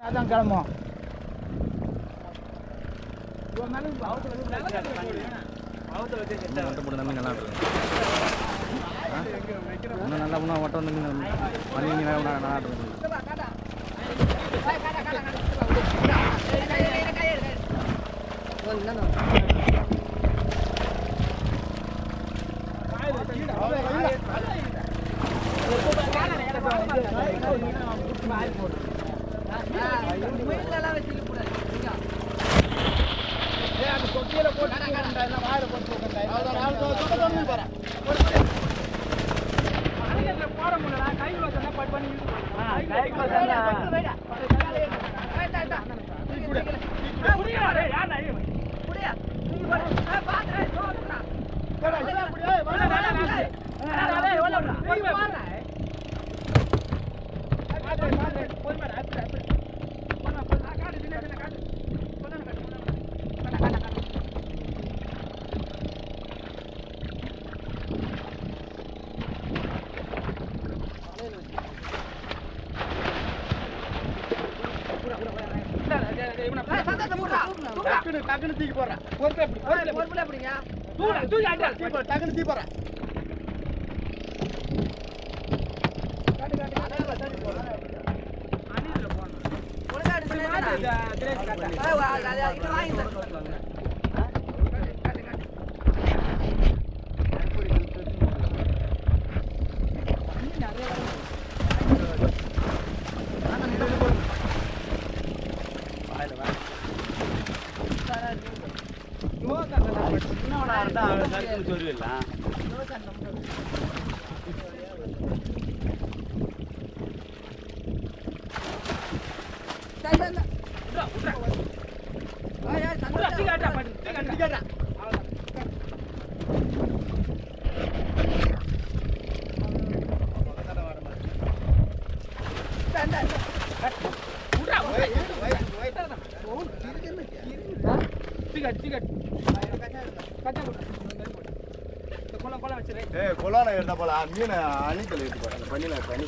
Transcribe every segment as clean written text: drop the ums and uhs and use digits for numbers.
அதான் கிளம்பும். நல்லா பண்ணா மட்டும் வந்து மணி நல்லா டக்குனு தூக்கி போடுறேன். டக்குனு தூக்கி போடுறேன். கொலான எடுத்த போல மீன் அணிக்கல் எடுத்து போற பண்ணில பண்ணி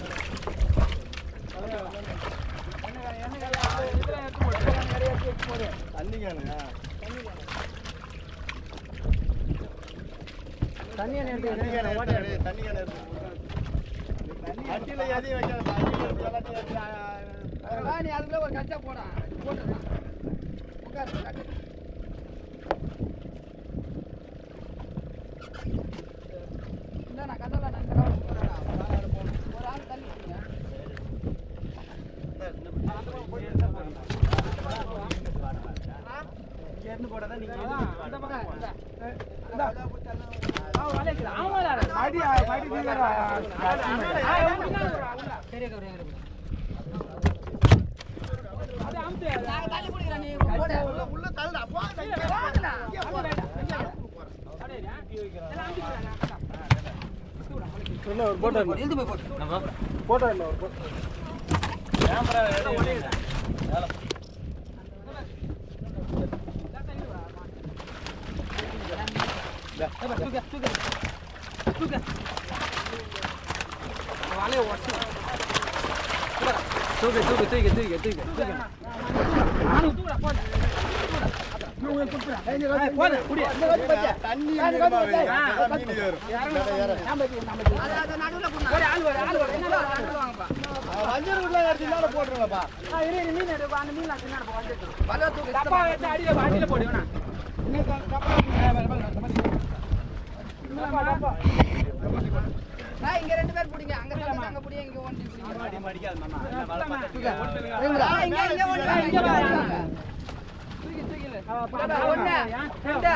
அதுக்குள்ள ஒரு கச்சா போடா போட்டு நான் கதல ஒரு ஆள் தள்ளி போடாதான் நீங்க இங்க ரெண்டு பேர் புடிங்க அங்க அங்க புடிங்க இங்க ஓடி புடிங்க மடிக்காத மாமா இங்க ஓடி தூக்கி தூக்கில ஒண்ணு ரெண்டு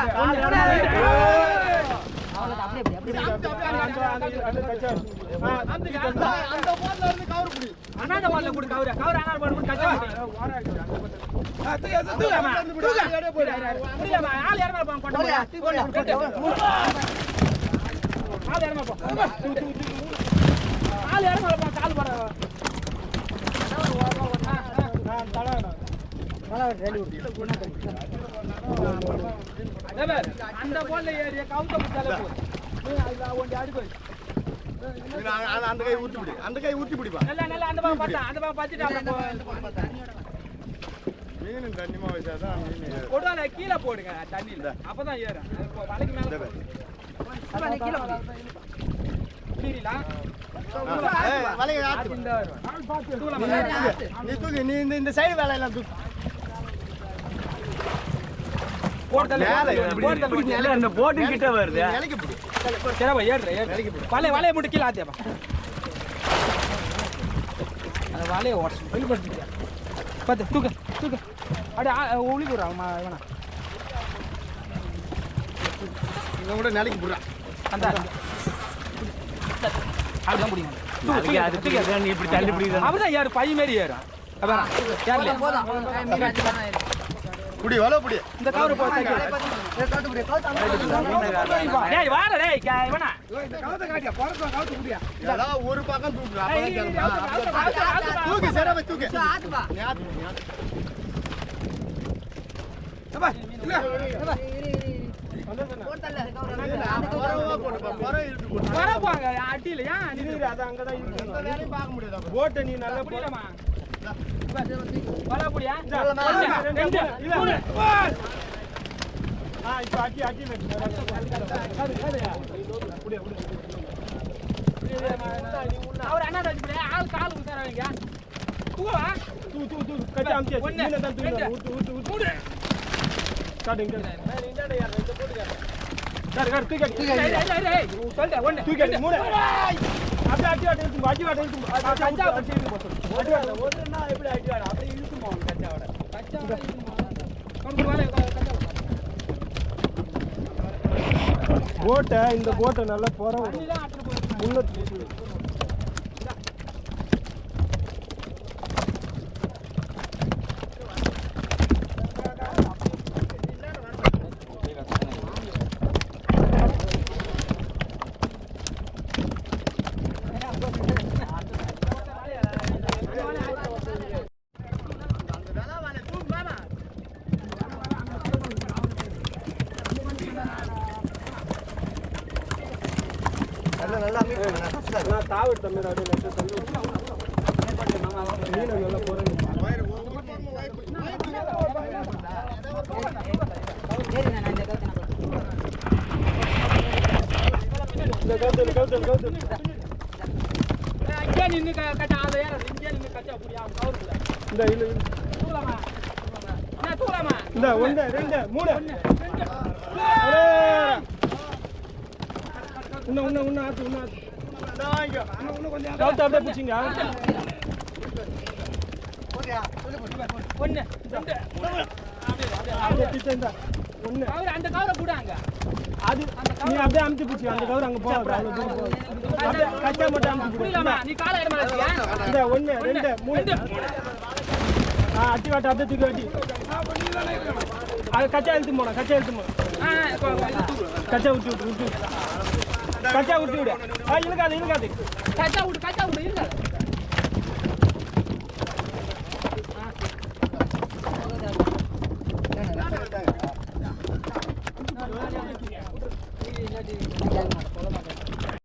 அவ்வளவு அப்படியே அந்த போன்ல இருந்து கவர் புடி அண்ணாட போன்ல புடி கவர் அண்ணாட போன்ல புடி கச்சா புரியல ஆள் யாரமா போன் கொட்ட ஆள் யாரமா போ ஆள் யாரமா போ கால் போற நான் தலா மலா ரெடி அந்த போன்ல ஏரியா கவுண்ட புடிச்சால போ நீ அதுல ஒண்டி அடி போய் அந்த கை ஊத்தி பிடி அந்த கை ஊத்தி பிடிப்பா நல்ல நல்ல அந்த பக்கம் பார்த்தா அந்த பக்கம் பார்த்துட்டு அப்புறம் கொடுவால கீழே போடுங்க தண்ணியில அப்பதான் ஏறும் வலைக்கு மேல கீழே இந்த சைடு வேலையெல்லாம் அந்த போட்டு கிட்ட வருது வலையை மட்டும் கீழே ஆத்தியாப்பா அந்த வலையை ஓட்டும் வெளிப்படுத்திட்டியா பார்த்து தூக்கு தூக்கு அப்படியே ஒளி போடுறான் வேணா இவன் கூட நிலைக்கு போடுறான் அந்த அப்படிதான் பிடிக்கும் இப்படி தள்ளி பிடிக்குது அப்படிதான் ஏறு பை மாரி ஏறும் புடி வலை புடி இந்த கவரு போய் வாட டேய் வேணா ஏதாவது ஒரு பக்கம் தூக்கு சரி தூக்கு வரப்பாங்க அட்டியில ஏன் பார்க்க முடியாது போட்டை நீ நல்லா புரியலமா வரப்படியா இப்போ அட்டி அட்டி அவர் அண்ணா ஆள் கால் ஊத்தாரவங்க தூவா தூ தூ தூ கட்டி அம்ச்சி நீங்க தான் தூங்க ஊத்து ஊத்து ஊத்து ஸ்டார்டிங் இந்தாடா யார் இந்த போடுங்க சார் கட் தூக்கி ஏய் சொல்டா ஒண்ணு தூக்கி மூணு அப்படியே அட்டி வாட்ட அட்டி வாட்ட கஞ்சா வச்சு போடு அட்டி வாட்ட ஒருனா எப்படி அட்டி வாட்ட அப்படியே இழுக்குமா கஞ்சாவோட கொண்டு வாலே கஞ்சா போட்டை இந்த போட்டை நல்லா போற தண்ணில ஆட்ற போடு முன்ன நான் தாவிட்டு தம்பி அப்படியே மீன் நல்லா போறேன் இங்கே நின்னு கட்ட ஆளு யார இங்கே நின்னு கட்ட அப்படியே கவுருல இந்த இல்ல தூளமா நான் தூளமா இந்த 1 2 3 இன்னும் ஆத்து இன்னும் கொஞ்சம் கவுத்து அப்படியே பிடிச்சிங்க ஒண்ணு ஒன்று அந்த கவரை போடாங்க அது நீ அப்படியே அமுத்தி பிடிச்சி அந்த கவர் அங்கே போகாது அவ்வளோ தூரம் போகாது அப்படியே கச்சா மட்டும் அமுத்தி புரியலாமா நீ காலை இடமா வச்சியா இந்த 1 2 3 அட்டி வாட்ட அப்படியே தூக்கி வாட்டி அது கச்சா இழுத்து போனோம் கச்சா விட்டு கச்சா விட்டு விடு இழுக்காது கச்சா விடு இருங்க